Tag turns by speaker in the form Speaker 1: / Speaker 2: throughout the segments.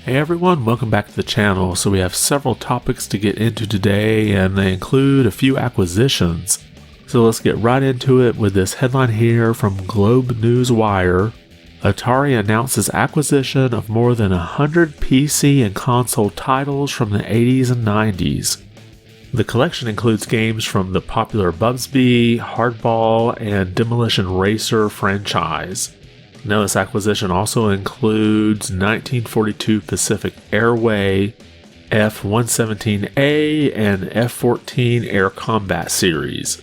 Speaker 1: Hey everyone, welcome back to the channel. So we have several topics to get into today, and they include a few acquisitions. So let's get right into it with this headline here from Globe News Wire. Atari announces acquisition of more than 100 PC and console titles from the 80s and 90s. The collection includes games from the popular Bubsby, Hardball, and Demolition Racer franchise. Now this acquisition also includes 1942 Pacific Airway, F-117A, and F-14 Air Combat Series.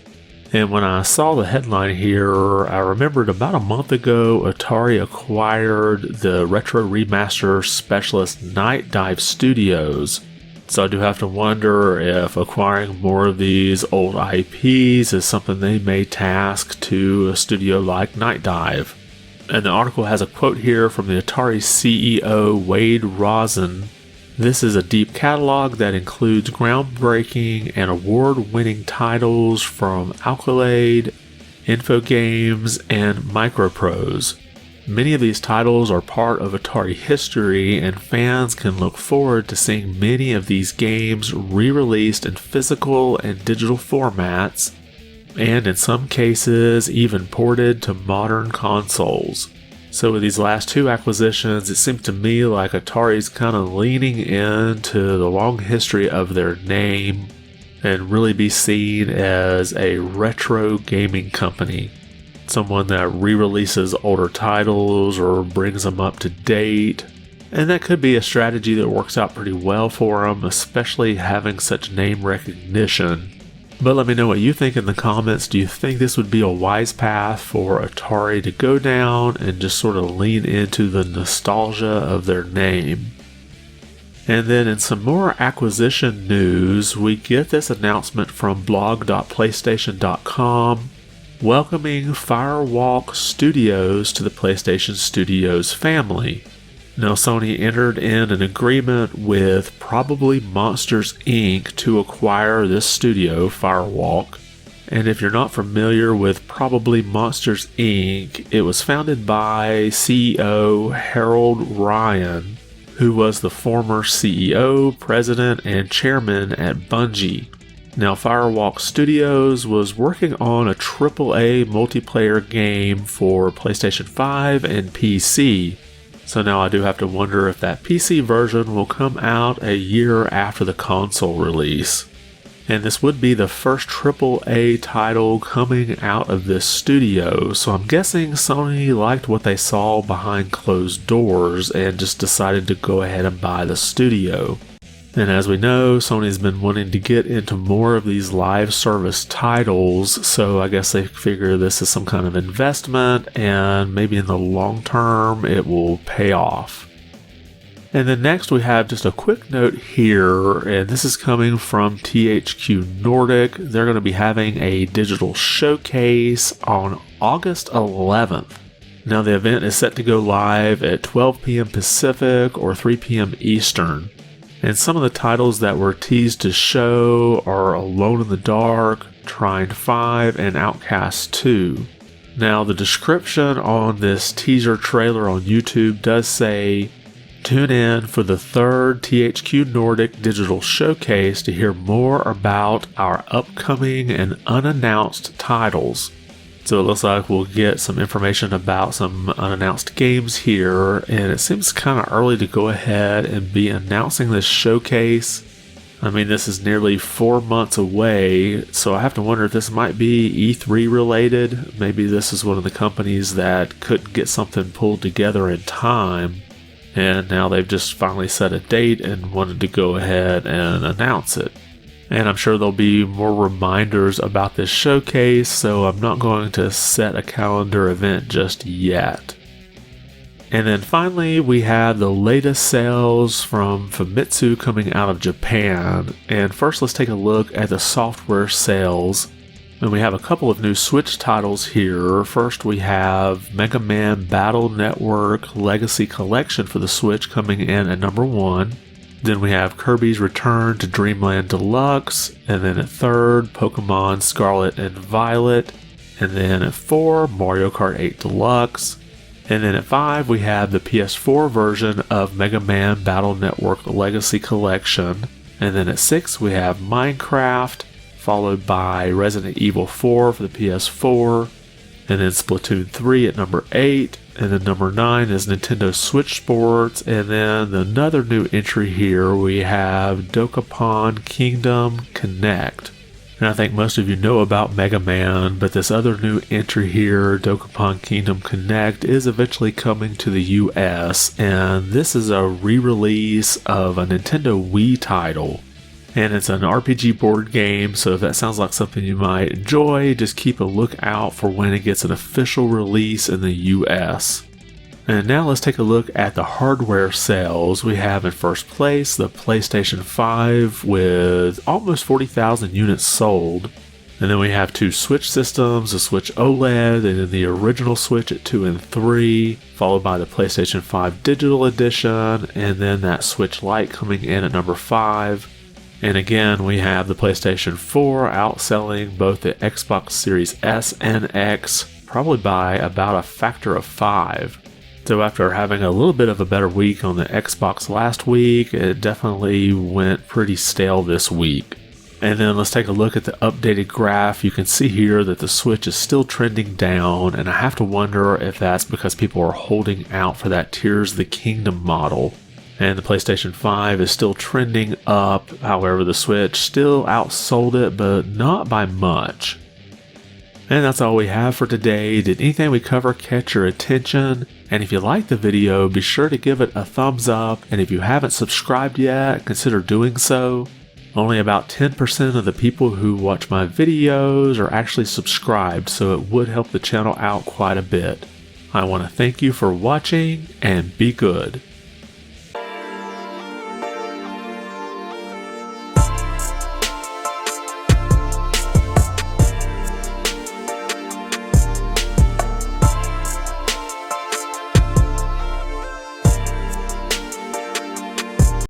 Speaker 1: And when I saw the headline here, I remembered about a month ago Atari acquired the retro remaster specialist Night Dive Studios. So I do have to wonder if acquiring more of these old IPs is something they may task to a studio like Night Dive. And the article has a quote here from the Atari CEO Wade Rosen. This is a deep catalog that includes groundbreaking and award-winning titles from Accolade, Infogames, and Microprose. Many of these titles are part of Atari history, and fans can look forward to seeing many of these games re-released in physical and digital formats, and in some cases even ported to modern consoles. So with these last two acquisitions, it seems to me like Atari's kind of leaning into the long history of their name and really be seen as a retro gaming company. Someone that re-releases older titles or brings them up to date. And that could be a strategy that works out pretty well for them, especially having such name recognition. But let me know what you think in the comments. Do you think this would be a wise path for Atari to go down and just sort of lean into the nostalgia of their name? And then in some more acquisition news, we get this announcement from blog.playstation.com welcoming Firewalk Studios to the PlayStation Studios family. Now, Sony entered in an agreement with ProbablyMonsters Inc. to acquire this studio, Firewalk. And if you're not familiar with ProbablyMonsters Inc., it was founded by CEO Harold Ryan, who was the former CEO, president, and chairman at Bungie. Now, Firewalk Studios was working on a AAA multiplayer game for PlayStation 5 and PC. So now I do have to wonder if that PC version will come out a year after the console release. And this would be the first AAA title coming out of this studio, so I'm guessing Sony liked what they saw behind closed doors and just decided to go ahead and buy the studio. And as we know, Sony's been wanting to get into more of these live service titles, so I guess they figure this is some kind of investment, and maybe in the long term it will pay off. And then next we have just a quick note here, and this is coming from THQ Nordic. They're going to be having a digital showcase on August 11th. Now the event is set to go live at 12 p.m. Pacific or 3 p.m. Eastern. And some of the titles that were teased to show are Alone in the Dark, Trine 5, and Outcast 2. Now, the description on this teaser trailer on YouTube does say, tune in for the third THQ Nordic Digital Showcase to hear more about our upcoming and unannounced titles. So it looks like we'll get some information about some unannounced games here, and it seems kind of early to go ahead and be announcing this showcase. I mean, this is nearly 4 months away, so I have to wonder if this might be E3 related. Maybe this is one of the companies that couldn't get something pulled together in time, and now they've just finally set a date and wanted to go ahead and announce it. And I'm sure there'll be more reminders about this showcase, so I'm not going to set a calendar event just yet. And then finally, we have the latest sales from Famitsu coming out of Japan. And first, let's take a look at the software sales. And we have a couple of new Switch titles here. First, we have Mega Man Battle Network Legacy Collection for the Switch coming in at number 1. Then we have Kirby's Return to Dreamland Deluxe, and then at 3rd, Pokemon Scarlet and Violet, and then at 4, Mario Kart 8 Deluxe, And then at 5, we have the PS4 version of Mega Man Battle Network Legacy Collection. And then at 6, we have Minecraft, followed by Resident Evil 4 for the PS4. And then Splatoon 3 at number 8. And then number 9 is Nintendo Switch Sports. And then another new entry here, we have Dokapon Kingdom Connect. And I think most of you know about Mega Man, but this other new entry here, Dokapon Kingdom Connect, is eventually coming to the US, and this is a re-release of a Nintendo Wii title. And it's an RPG board game, so if that sounds like something you might enjoy, just keep a lookout for when it gets an official release in the US. And now let's take a look at the hardware sales. We have in first place the PlayStation 5 with almost 40,000 units sold. And then we have 2 Switch systems, the Switch OLED and then the original Switch at 2 and 3, followed by the PlayStation 5 Digital Edition, and then that Switch Lite coming in at number 5. And again, we have the PlayStation 4 outselling both the Xbox Series S and X, probably by about a factor of 5. So after having a little bit of a better week on the Xbox last week, it definitely went pretty stale this week. And then let's take a look at the updated graph. You can see here that the Switch is still trending down, and I have to wonder if that's because people are holding out for that Tears of the Kingdom model. And the PlayStation 5 is still trending up, however the Switch still outsold it, but not by much. And that's all we have for today. Did anything we cover catch your attention? And if you liked the video, be sure to give it a thumbs up, and if you haven't subscribed yet, consider doing so. Only about 10% of the people who watch my videos are actually subscribed, so it would help the channel out quite a bit. I want to thank you for watching, and be good.